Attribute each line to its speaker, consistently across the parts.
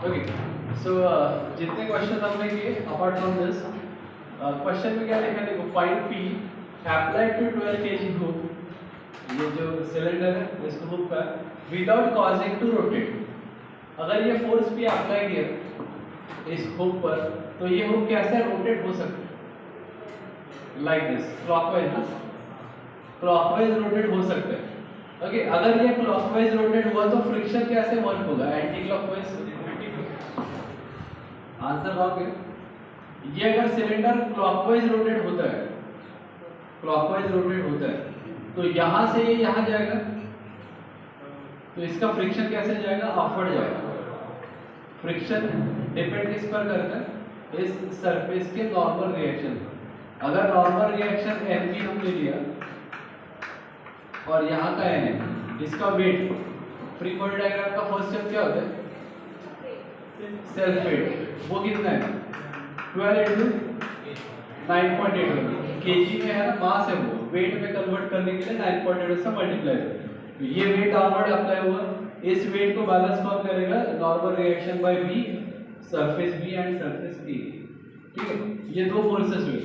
Speaker 1: Okay so जितने question हमने किए अपार्ट फ्रॉम दिस क्वेश्चन में क्या लिखा है देखो find P applied to 12 kg hook ये जो सिलेंडर है इसको हुक का विदाउट कॉजिंग टू रोटेट अगर ये फोर्स पी अप्लाई किया इस हुक पर तो ये हुक कैसे रोटेट हो सकता है लाइक दिस क्लॉकवाइज रोटेट हो सकता है ओके अगर ये क्लॉकवाइज रोटेट हुआ तो फ्रिक्शन कैसे वर्क होगा एंटी क्लॉकवाइज आंसर रॉन्ग है ये अगर सिलेंडर क्लॉकवाइज रोटेट होता है तो यहां से ये यहां जाएगा तो इसका फ्रिक्शन कैसे जाएगा अपवर्ड जाएगा फ्रिक्शन डिपेंड किस पर करता है इस सरफेस के नॉर्मल रिएक्शन अगर नॉर्मल रिएक्शन एनपी हमने लिया और यहाँ का एन इसका वेट फ्री बॉडी डायग्राम का फर्स्ट स्टेप क्या होता है सेल्फ वेट वो कितना है 12 into 9.8 केजी में है ना मास है वो वेट में कन्वर्ट करने के लिए 9.8 से मल्टीप्लाई तो ये वेट डाउनवर्ड अप्लाई हुआ इस वेट को बैलेंस कौन करेगा normal reaction by B surface B and surface A ठीक है ये दो फोर्सेस हुए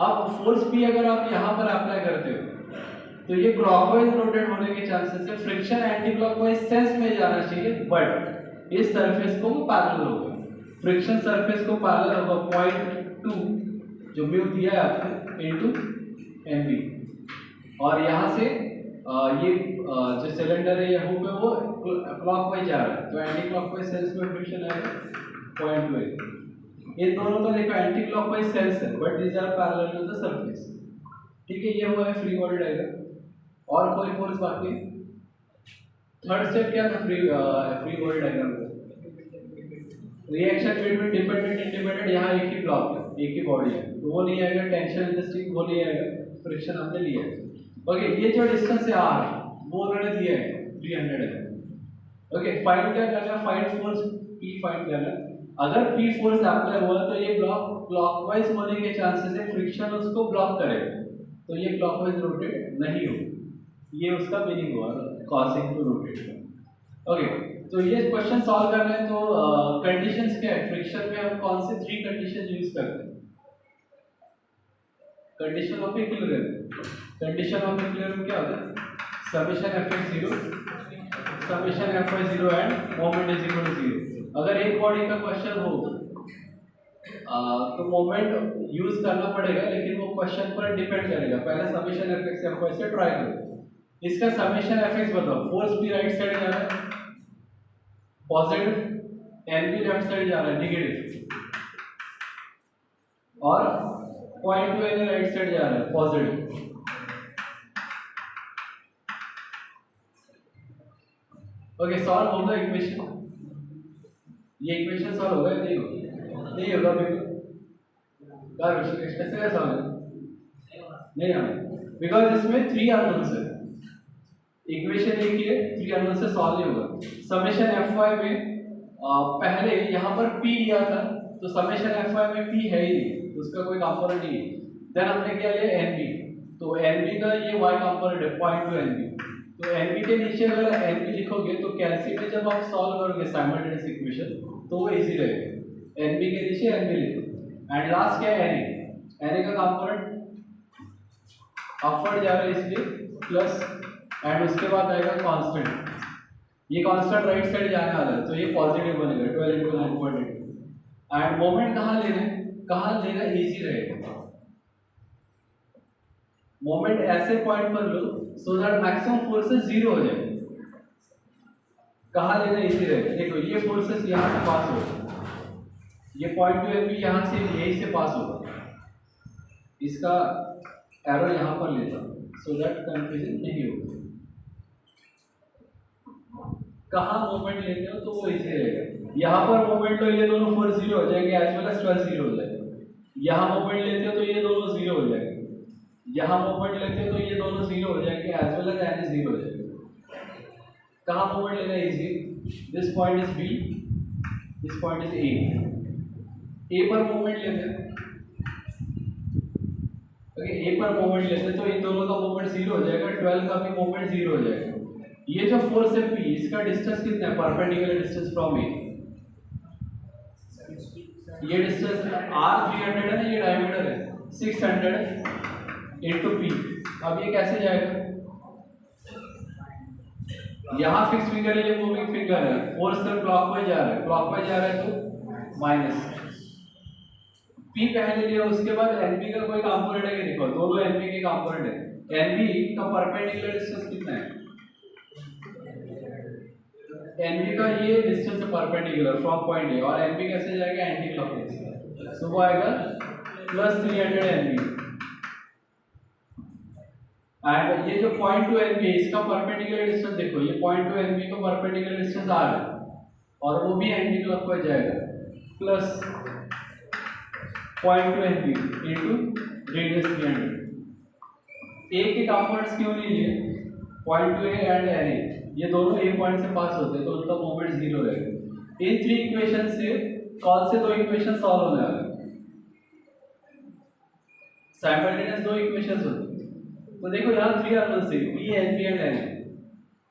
Speaker 1: अब फोर्स पी अगर आप यहाँ पर अप्लाई करते हो तो ये क्लॉकवाइज रोटेट होने के चांसेस है फ्रिक्शन एंटी क्लॉकवाइज सेंस में जाना चाहिए बट इस सरफेस को वो पैरेलल होगा फ्रिक्शन सरफेस को पैरेलल होगा 0.2 जो म्यू दिया है आपको इनटू एनवी और यहाँ से ये जो सिलेंडर है ये हुक है वो क्लॉकवाइज जा रहा है तो एंटी क्लॉकवाइज सेंस में फ्रिक्शन आएगा 0.2 ये दोनों का देखो एंटी क्लॉकवाइज सेंस है but these are parallel to the surface ठीक है ये हुआ है फ्री बॉडी डायग्राम और कोई फोर्स बाकी थर्ड स्टेप क्या था फ्री बॉडी डायग्राम का रिएक्शन बिटवीन डिपेंडेंट इंडिपेंडेंट यहाँ एक ही ब्लॉक है एक ही बॉडी है तो वो नहीं आएगा टेंशन इन द स्ट्रिंग वो नहीं आएगा फ्रिक्शन हमने लिया है ओके ये जो डिस्टेंस है आर वो उन्होंने दिया है 300 है ओके फाइंड क्या करना है फाइंड फोर्स पी फाइंड करना है अगर पी फोर्स अप्लाई हुआ तो ये ब्लॉक क्लॉकवाइज होने के चांसेस है फ्रिक्शन उसको ब्लॉक करेगा तो ये क्लॉकवाइज रोटेट नहीं हो ये उसका मीनिंग हुआ कॉजिंग टू रोटेट ओके तो ये क्वेश्चन सॉल्व करना है तो कंडीशंस क्या है फ्रिक्शन में हम कौन से 3 कंडीशन यूज करते हैं कंडीशन ऑफ इक्विलिब्रियम क्या होता है summation fx0 summation fy0 and moment is equal to 0 अगर एक बॉडी का क्वेश्चन हो तो मोमेंट यूज करना पड़ेगा लेकिन वो क्वेश्चन पर डिपेंड करेगा पहले समेशन fx fy से ट्राई करो इसका समेशन fx बताओ फोर्स भी राइट साइड जा रहा है पॉजिटिव एन भी लेफ्ट साइड जा रहा है नेगेटिव और 0.2 एन राइट साइड जा रहा है पॉजिटिव ओके सॉल्व होगा इक्वेशन ये इक्वेशन सॉल्व होगा नहीं होगा नहीं होगा बिल्कुल कैसे सॉल्व नहीं होगा बिकॉज इसमें 3 अननोन्स है इक्वेशन एक ही है 3 अननोन से सॉल्व नहीं होगा समेशन fy में पहले यहाँ पर p लिया था तो समेशन fy में p है ही नहीं उसका कोई कंपोनेंट नहीं है देन हमने क्या लिया nb तो nb का ये y कंपोनेंट है 0.2 nb तो nb के नीचे अगर nb लिखोगे तो कैलसी में जब आप सॉल्व करोगे साइमल्टेनियस इक्वेशन तो वो इजी रहेगा nb के नीचे nb लिखो एंड लास्ट क्या है na का कंपोनेंट अपवर्ड जा रहा है इसलिए प्लस एंड उसके बाद आएगा कांस्टेंट ये कांस्टेंट राइट साइड जाने वाला है तो ये पॉजिटिव बनेगा 12 into 9.8 एंड मोमेंट कहाँ लेना इजी रहेगा मोमेंट ऐसे पॉइंट पर लो सो दैट मैक्सिमम फोर्सेस 0 हो जाए कहाँ लेना इजी रहेगा देखो ये फोर्सेस यहाँ से पास होगा ये 0.2 एमपी यहाँ से यही से पास होगा इसका एरो यहाँ पर लेता सो दैट कंफ्यूजन नहीं होगा कहाँ मोमेंट लेते हो तो वो इजी रहेगा यहाँ पर मोमेंट लो ये दोनों फोर्स 0 हो जाएंगे एज वेल एज 12 0 हो जाएगा यहाँ मोमेंट लेते हो तो ये दोनों 0 हो जाएंगे यहाँ मोमेंट लेते हो तो ये दोनों 0 हो जाएंगे एज वेल एज एन 0 हो जाएगा कहाँ मोमेंट लेना है easy this point is B this point is A पर मोमेंट लेते हैं ओके ए पर मोमेंट लेते हैं तो इन दोनों का मोमेंट 0 हो जाएगा 12 का भी मोमेंट 0 हो जाएगा ये जो फोर्स है P इसका डिस्टेंस कितना है परपेंडिकुलर डिस्टेंस फ्रॉम ए ये डिस्टेंस R 300 है ना, ये डायमीटर है 600 इंटू पी। अब ये कैसे जाएगा, यहाँ फिक्स फिगर है, ये मूविंग फिगर है, फोर्स सर क्लॉकवाइज जा रहा है, क्लॉकवाइज जा रहा है तो माइनस पी पहले लिया, उसके बाद एनपी का कोई कंपोनेंट है कि देखो दोनों एनपी के कंपोनेंट है। एनपी का परपेंडिकुलर डिस्टेंस कितना है, एनपी का ये डिस्टेंस है परपेंडिकुलर फ्रॉम पॉइंट ए, और एनपी कैसे जाएगा एंटी क्लॉकवाइज, तो वो आएगा प्लस 300 एनपी। एंड ये जो पॉइंट टू एनपी इसका परपेंडिकुलर डिस्टेंस देखो, ये पॉइंट टू एनपी का परपेंडिकुलर डिस्टेंस आर है और वो भी एंटी क्लॉकवाइज जाएगा, plus point to NP into radius 300। A के कंपोनेंट्स क्यों नहीं लिए, point to A and N A, ये दोनों ए पॉइंट से पास होते हैं तो उनका मोमेंट 0 रहेगा। इन 3 इक्वेशन से कौन से 2 इक्वेशन सॉल्व होने वाले हैं, साइमल्टेनियस 2 इक्वेशंस होते हैं। तो देखो यहाँ 3 अननोन से P N P and N,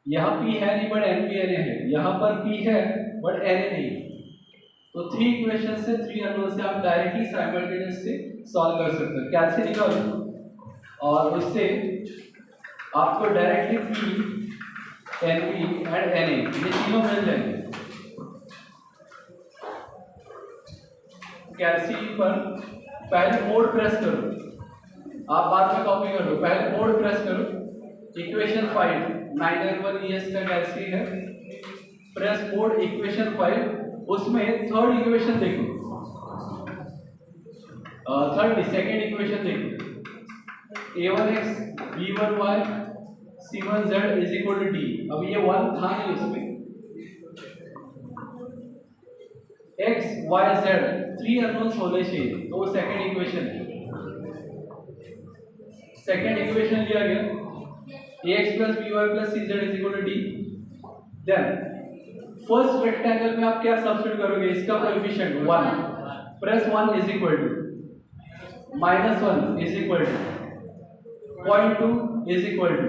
Speaker 1: यहाँ P है नहीं बट N P N है, यहाँ पर P है बट N नहीं, तो 3 इक्वेशन से 3 अननोन से आप डायरेक्टली साइमल्टेनियस से सॉल्व कर सकते हो, कैसे निकालो, और उससे आपको directly P N P and N A ये तीनों मिल जाएंगे। कैलसी पर पहले मोड प्रेस करो, आप बाद में कॉपी कर लो, पहले मोड प्रेस करो, इक्वेशन 5 9N1 ES का कैलसी है, प्रेस मोड इक्वेशन 5, उसमें थर्ड इक्वेशन देखो, सेकंड इक्वेशन देखो, A1x B1y C1z is equal to D। अब ये 1 था नहीं उसमें, x y z 3 अननोन्स होने चाहिए, तो वो सेकंड इक्वेशन है। सेकंड इक्वेशन लिया गया ax plus by plus cz is equal to d। Then first rectangle में आप क्या सब्स्टिट्यूट करोगे, इसका coefficient 1, plus 1 is equal to minus 1 is equal to 0.2 is equal to,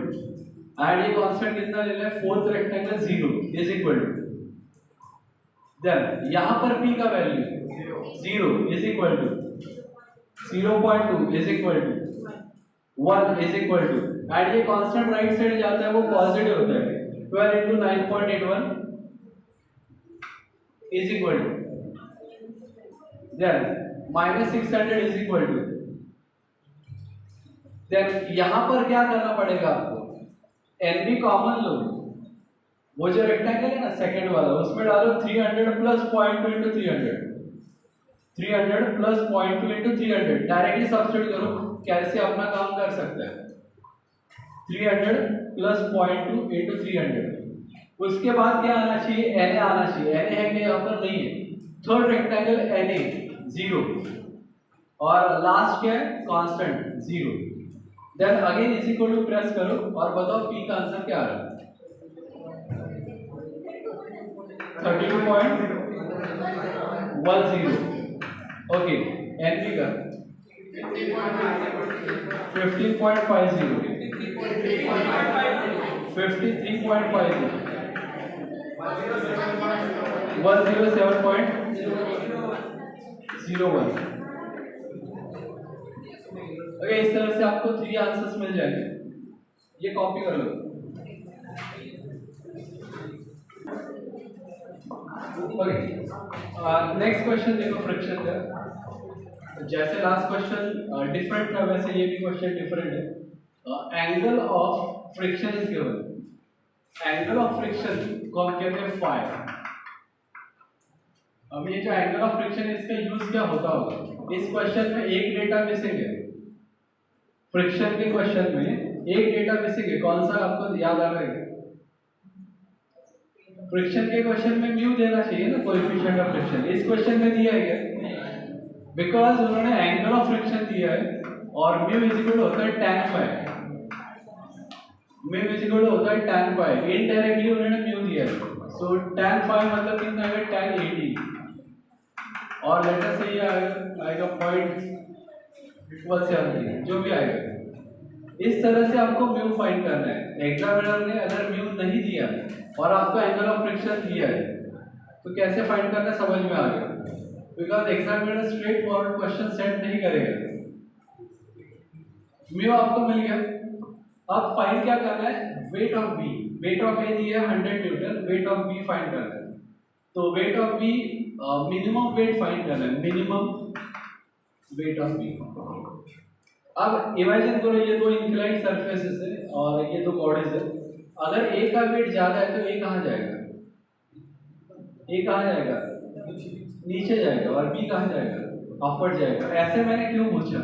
Speaker 1: and ये कांस्टेंट कितना ले रहा है, fourth rectangle 0 is equal to, then यहां पर p का value 0 is equal to 0.2 is equal to 1 is equal to, and ये constant right side जाता है वो पॉजिटिव होता है, 12 into 9.81 is equal to, then minus 600 is equal to, then यहां पर क्या करना पड़ेगा आपको, एनबी कॉमन लो, वो जो रेक्टेंगल है ना सेकंड वाला उसमें डालो 300 plus 0.2 into 300, 300 plus 0.2 into 300, directly substitute करो, कैसे अपना काम कर सकता है, 300 प्लस 0.2 into 300, उसके बाद क्या आना चाहिए, Na आना चाहिए, Na है कि यहाँ पर नहीं है, थर्ड रेक्टेंगल Na 0 और लास्ट क्या है constant 0, then again is equal to press करो और बताओ p का आंसर क्या आ रहा है, 32.10, ओके, Np का 15.50, 53.50, 107.01, ओके, इस तरह से आपको 3 आंसर्स मिल जाएंगे, ये कॉपी कर लो। ओके, नेक्स्ट क्वेश्चन देखो फ्रिक्शन का, जैसे लास्ट क्वेश्चन डिफरेंट था वैसे ये भी क्वेश्चन डिफरेंट है। Angle of friction is given, angle of friction को हम कहते हैं फाई। अब ये जो एंगल ऑफ फ्रिक्शन है इसका यूज क्या होता होगा, इस क्वेश्चन में एक डेटा मिसिंग है, फ्रिक्शन के क्वेश्चन में एक डेटा मिसिंग है, कौन सा आपको याद आ रहा है, फ्रिक्शन के क्वेश्चन में म्यू देना चाहिए ना, कोएफिशिएंट ऑफ फ्रिक्शन, इस क्वेश्चन में दिया है क्या, बिकॉज उन्होंने एंगल ऑफ फ्रिक्शन दिया है और म्यू इज इक्वल होता है tan phi, mu is equal होता है tan फाई, इनडायरेक्टली उन्होंने म्यू दिया है, सो tan फाई मतलब कितना आएगा tan 80, और लेटर से ये आएगा 0.173 जो भी आएगा। इस तरह से आपको म्यू फाइंड करना है। एग्जामिनर ने अगर म्यू नहीं दिया और आपको एंगल ऑफ फ्रिक्शन दिया है तो कैसे फाइंड करना है समझ में आ गया। Because examiner straight forward question set नहीं करेगा। म्यू आपको मिल गया। अब फाइंड क्या करना है, weight of B. Weight of A दिया है 100 newton, weight of B find करना है। तो weight of B minimum weight find करना है, मिनिमम वेट ऑफ बी। अब इमेजिन करो ये दो इंक्लाइंड सरफेसेस है और ये दो बॉडीज है। अगर ए का वेट ज्यादा है तो ए कहाँ जाएगा, ए कहाँ जाएगा, नीचे जाएगा, और बी कहाँ जाएगा, अपवर्ड जाएगा। ऐसे मैंने क्यों पूछा,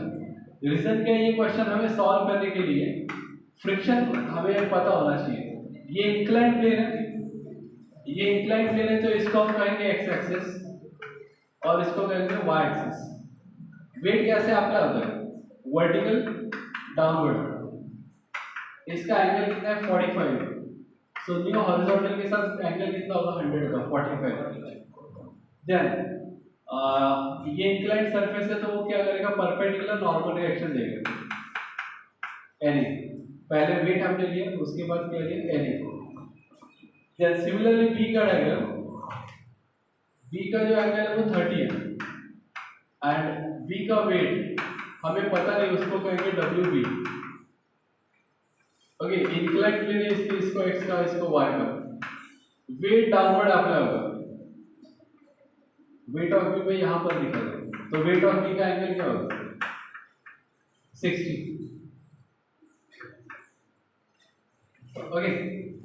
Speaker 1: रीजन क्या है, ये क्वेश्चन हमें सॉल्व करने के लिए फ्रिक्शन हमें पता होना चाहिए। ये इंक्लाइन प्लेन है, ये इंक्लाइन प्लेन है, तो इसको हम कहेंगे एक्स एक्सिस और इसको कहेंगे वाई एक्सिस। वेट कैसे अप्लाई होता है, वर्टिकल डाउनवर्ड। इसका एंगल कितना है 45, सो न्यू हॉरिजॉन्टल के साथ एंगल कितना होगा 100 का 45। देन ये इंक्लाइंड सरफेस है तो वो क्या करेगा, परपेंडिकुलर नॉर्मल रिएक्शन देगा एनी। पहले वेट हमने लिया, उसके बाद क्या लिया, एनी। देन सिमिलरली बी का डायग्राम, बी का जो एंगल है वो 30 है एंड बी का वेट हमें पता नहीं, उसको कहेंगे W B. Okay, inclined plane है इसको एक्स का, इसको वाई का। वेट डाउनवर्ड अप्लाई होगा, वेट ऑफ बी में यहां पर लिखा है, तो वेट ऑफ बी का एंगल क्या होगा 60। ओके,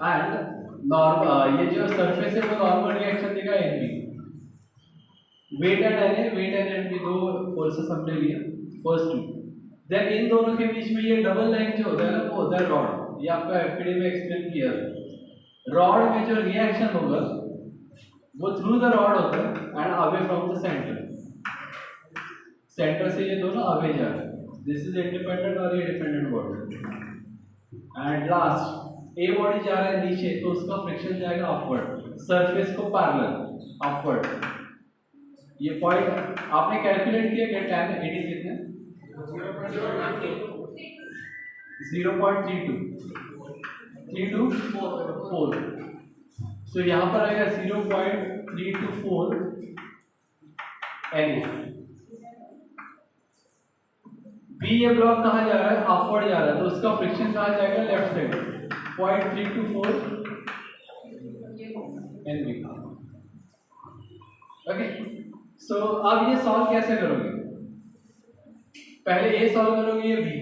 Speaker 1: एंड नॉर्मल ये जो सरफेस है वो नॉर्मल रिएक्शन देगा NB. Weight and N, weight and NB दो फोर्सेस हमने लिए, फर्स्ट टू। देन इन दोनों के बीच में ये डबल लाइन जो होता है ना, वो होता है रॉड। ये आपका एफडी में एक्सप्लेन किया है। रॉड में जो रिएक्शन होगा वो थ्रू द रॉड होता है and away from the centre. Centre से ये दोनों अवे जा रहे हैं, दिस इज इंडिपेंडेंट और ये dependent body. And last a body जा रहा है नीचे, तो उसका फ्रिक्शन जाएगा अपवर्ड, सरफेस को पैरेलल अपवर्ड। ये पॉइंट आपने कैलकुलेट किया क्या, tan 80 कितने 0.32 सो यहाँ पर आएगा 0.324 एन। बी ये ब्लॉक कहाँ जा रहा है, अपवर्ड जा रहा है, तो उसका फ्रिक्शन कहाँ जाएगा, left side 0.324 N B. Okay, so अब ये सॉल्व कैसे करोगे, पहले ए सॉल्व करोगे ये बी।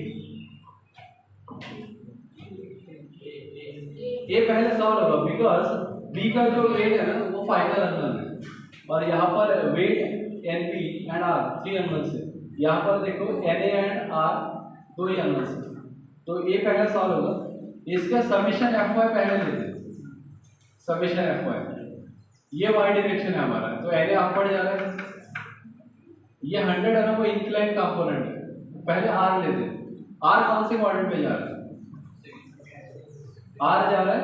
Speaker 1: ए पहले सॉल्व होगा बिकॉज बी का जो वेट है ना वो फाइनल अननोन है, और यहाँ पर weight N B and R 3 unknowns है। यहाँ पर देखो एन ए एंड आर 2 ही अननोन्स है, तो ए पहले सॉल्व होगा। इसका समीशन एफ वाई पहले लेते हैं, समीशन एफ वाई, ये वाई डायरेक्शन है हमारा, तो एन ए अपवर्ड जा रहा है, ये 100 है ना वो इंक्लाइन कंपोनेंट है, पहले आर लेते हैं। आर कौन से क्वाड्रेंट पे जा रहा है, आर जा रहा है,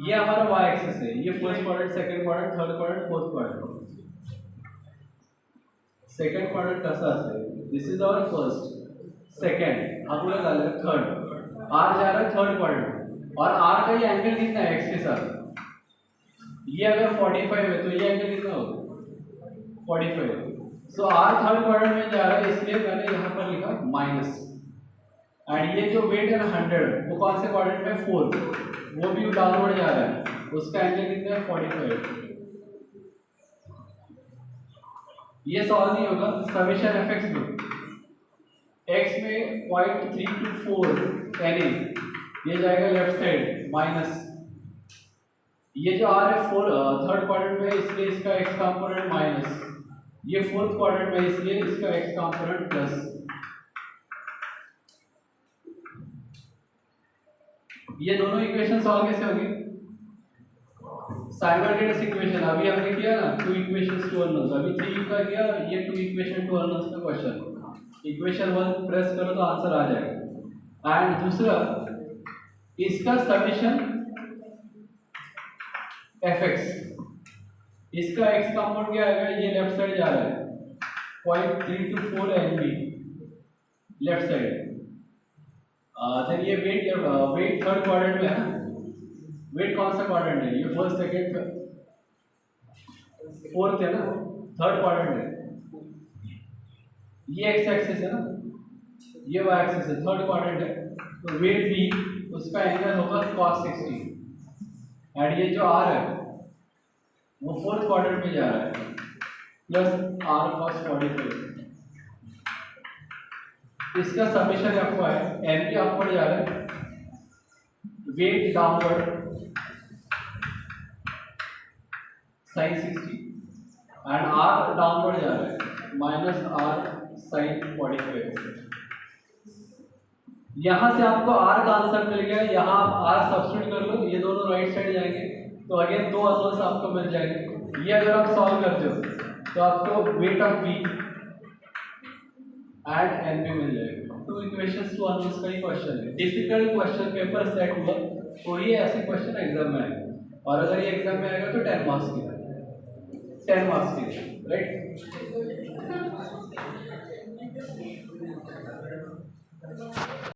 Speaker 1: ये हमारा वाई एक्सिस है, ये first quadrant, second quadrant, third quadrant, fourth quadrant. Second quadrant कैसा है, this is our first, second, अगला डाल रहे थर्ड। आर जा रहा है थर्ड क्वाड्रेंट, और आर का ये एंगल कितना है एक्स के साथ, ये अगर 45 है तो ये एंगल कितना होगा 45। सो आर थर्ड क्वाड्रेंट में जा रहा है, इसलिए मैंने यहाँ पर लिखा माइनस। एंड ये जो वेट है ना 100, वो कौन से क्वाड्रेंट में, फोर्थ, वो भी डाउनवर्ड जा रहा है, उसका एंगल कितना है 45। ये सॉल्व नहीं होगा, समेशन एफ एक्स में एक्स में 0.324 एन ए, ये जाएगा लेफ्ट साइड माइनस, ये जो आर है थर्ड क्वाड्रेंट में, इसलिए इसका एक्स कंपोनेंट माइनस, ये फोर्थ क्वाड्रेंट में, इसलिए इसका एक्स कंपोनेंट प्लस। ये दोनों इक्वेशन सॉल्व कैसे होगी, साइमल्टेनियस इक्वेशन। अभी हमने किया ना 2 इक्वेशंस टू अननोन्स, अभी 3 का किया, ये 2 इक्वेशन टू अननोन्स का क्वेश्चन। इक्वेशन 1 प्रेस करो तो आंसर आ जाएगा। एंड दूसरा इसका समीशन एफ एक्स, इसका एक्स कंपोनेंट क्या आएगा, ये लेफ्ट साइड जा रहा है 0.324 N B left side. Then ये वेट थर्ड क्वाड्रेंट में है ना, वेट कौन सा क्वाड्रेंट है, ये फर्स्ट सेकंड फोर्थ है ना, थर्ड क्वाड्रेंट है, ये एक्स एक्सिस है ना, ये वाई एक्सिस है, थर्ड क्वाड्रेंट है, तो वेट बी उसका एंगल होगा cos 60 एंड ये जो आर है वो फोर्थ क्वाड्रेंट में जा रहा है प्लस आर cos 45। इसका समेशन एफ है, एन भी अपवर्ड जा रहा है, weight downward sin 60 and R downward जा रहा है माइनस आर sin 45। यहां से आपको आर का आंसर मिल गया, यहां आप आर सब्स्टिट्यूट कर लो, ये दोनों राइट साइड जाएंगे तो अगेन दो अननोन्स आपको मिल जाएंगे। ये अगर आप सॉल्व करते हो तो आपको weight of B and N भी मिल जाएगा। टू इक्वेशंस टू अननोन्स का ही क्वेश्चन है, डिफिकल्ट क्वेश्चन पेपर सेट हुआ तो ये ऐसे क्वेश्चन एग्जाम में आएगा, और अगर ये एग्जाम में आएगा तो 10 मार्क्स की 10 मार्क्स की, राइट।